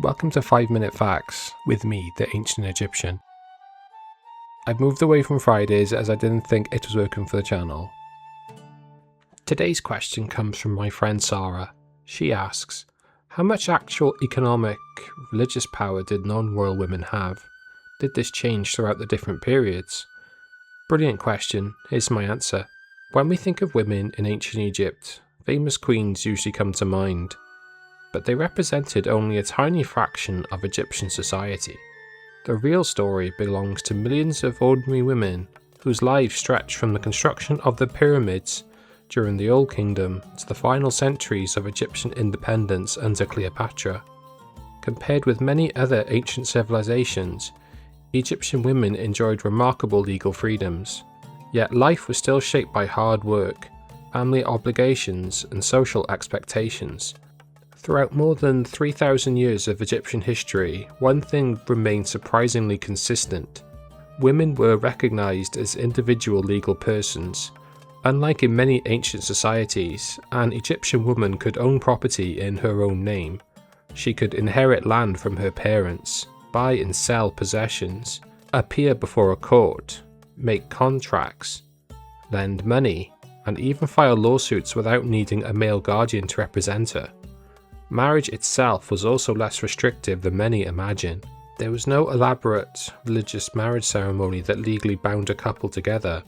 Welcome to 5-Minute Facts with me, the Ancient Egyptian. I've moved away from Fridays as I didn't think it was working for the channel. Today's question comes from my friend Sarah. She asks, how much actual economic, religious power did non-royal women have? Did this change throughout the different periods? Brilliant question, here's my answer. When we think of women in ancient Egypt, famous queens usually come to mind. But they represented only a tiny fraction of Egyptian society. The real story belongs to millions of ordinary women whose lives stretch from the construction of the pyramids during the Old Kingdom to the final centuries of Egyptian independence under Cleopatra. Compared with many other ancient civilizations, Egyptian women enjoyed remarkable legal freedoms, yet life was still shaped by hard work, family obligations, and social expectations. Throughout more than 3,000 years of Egyptian history, one thing remained surprisingly consistent. Women were recognized as individual legal persons. Unlike in many ancient societies, an Egyptian woman could own property in her own name. She could inherit land from her parents, buy and sell possessions, appear before a court, make contracts, lend money, and even file lawsuits without needing a male guardian to represent her. Marriage itself was also less restrictive than many imagine. There was no elaborate religious marriage ceremony that legally bound a couple together.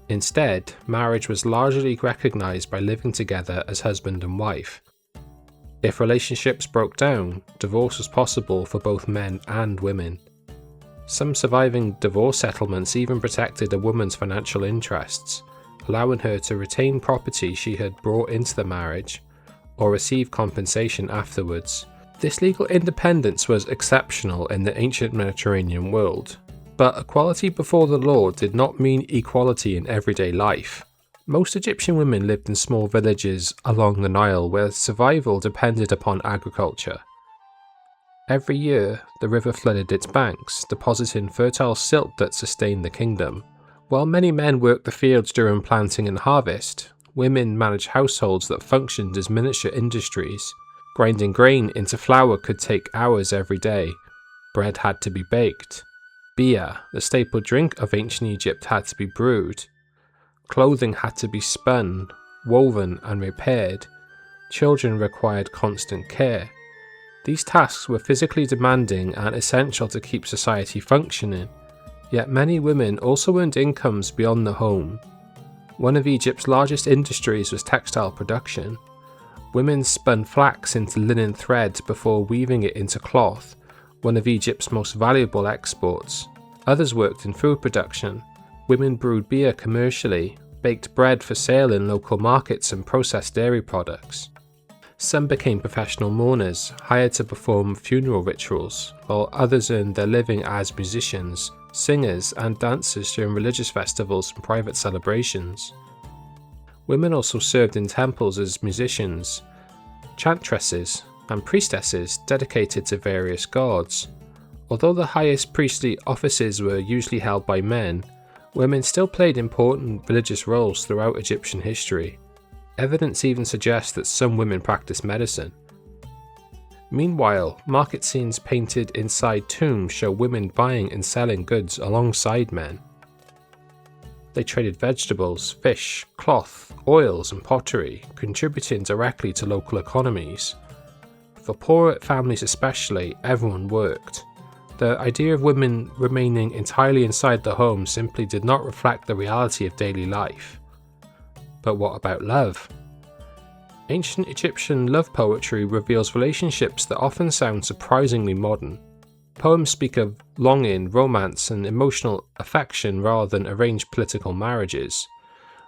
Instead, marriage was largely recognized by living together as husband and wife. If relationships broke down, divorce was possible for both men and women. Some surviving divorce settlements even protected a woman's financial interests, allowing her to retain property she had brought into the marriage, or receive compensation afterwards. This legal independence was exceptional in the ancient Mediterranean world, but equality before the law did not mean equality in everyday life. Most Egyptian women lived in small villages along the Nile where survival depended upon agriculture. Every year, the river flooded its banks, depositing fertile silt that sustained the kingdom. While many men worked the fields during planting and harvest, women managed households that functioned as miniature industries. Grinding grain into flour could take hours every day. Bread had to be baked. Beer, the staple drink of ancient Egypt, had to be brewed. Clothing had to be spun, woven, and repaired. Children required constant care. These tasks were physically demanding and essential to keep society functioning. Yet many women also earned incomes beyond the home. One of Egypt's largest industries was textile production. Women spun flax into linen thread before weaving it into cloth, one of Egypt's most valuable exports. Others worked in food production. Women brewed beer commercially, baked bread for sale in local markets, and processed dairy products. Some became professional mourners, hired to perform funeral rituals, while others earned their living as musicians, singers, and dancers during religious festivals and private celebrations. Women also served in temples as musicians, chantresses, and priestesses dedicated to various gods. Although the highest priestly offices were usually held by men, women still played important religious roles throughout Egyptian history. Evidence even suggests that some women practiced medicine. Meanwhile, market scenes painted inside tombs show women buying and selling goods alongside men. They traded vegetables, fish, cloth, oils, and pottery, contributing directly to local economies. For poorer families especially, everyone worked. The idea of women remaining entirely inside the home simply did not reflect the reality of daily life. But what about love? Ancient Egyptian love poetry reveals relationships that often sound surprisingly modern. Poems speak of longing, romance, and emotional affection rather than arranged political marriages.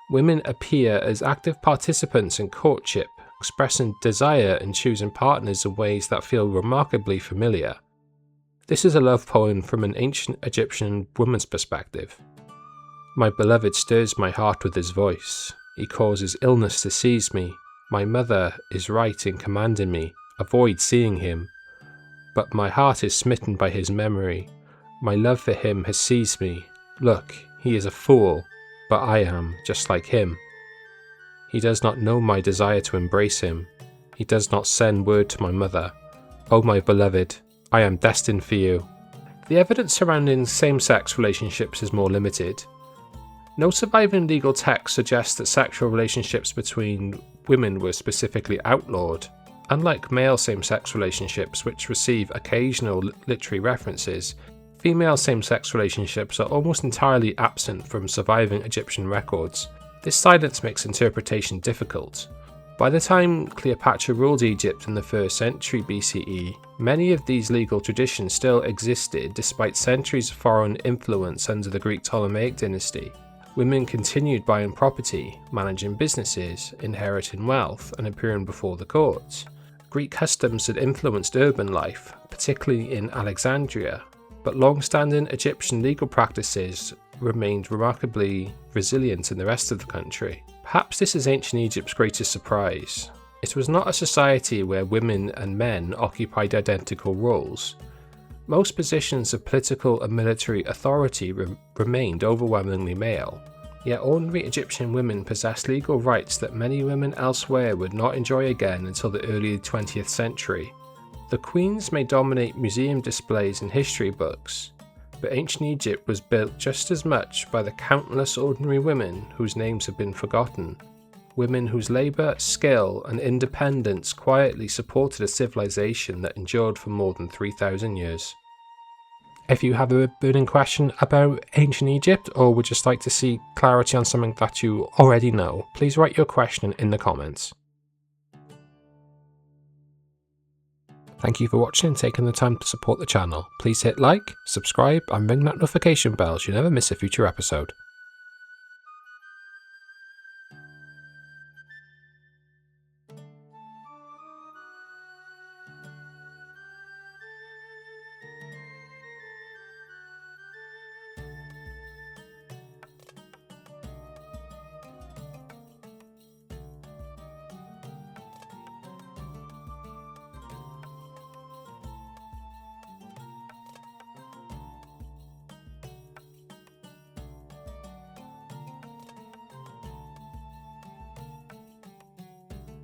Women appear as active participants in courtship, expressing desire and choosing partners in ways that feel remarkably familiar. This is a love poem from an ancient Egyptian woman's perspective. My beloved stirs my heart with his voice. He causes illness to seize me. My mother is right in commanding me, avoid seeing him. But my heart is smitten by his memory. My love for him has seized me. Look, he is a fool, but I am just like him. He does not know my desire to embrace him. He does not send word to my mother. Oh my beloved, I am destined for you. The evidence surrounding same-sex relationships is more limited. No surviving legal text suggests that sexual relationships between women were specifically outlawed. Unlike male same-sex relationships, which receive occasional literary references, female same-sex relationships are almost entirely absent from surviving Egyptian records. This silence makes interpretation difficult. By the time Cleopatra ruled Egypt in the 1st century BCE, many of these legal traditions still existed despite centuries of foreign influence under the Greek Ptolemaic dynasty. Women continued buying property, managing businesses, inheriting wealth, and appearing before the courts. Greek customs had influenced urban life, particularly in Alexandria, but long-standing Egyptian legal practices remained remarkably resilient in the rest of the country. Perhaps this is ancient Egypt's greatest surprise. It was not a society where women and men occupied identical roles. Most positions of political and military authority remained overwhelmingly male, yet ordinary Egyptian women possessed legal rights that many women elsewhere would not enjoy again until the early 20th century. The queens may dominate museum displays and history books, but ancient Egypt was built just as much by the countless ordinary women whose names have been forgotten. Women whose labour, skill, and independence quietly supported a civilization that endured for more than 3,000 years. If you have a burning question about ancient Egypt, or would just like to see clarity on something that you already know, please write your question in the comments. Thank you for watching and taking the time to support the channel. Please hit like, subscribe, and ring that notification bell so you never miss a future episode.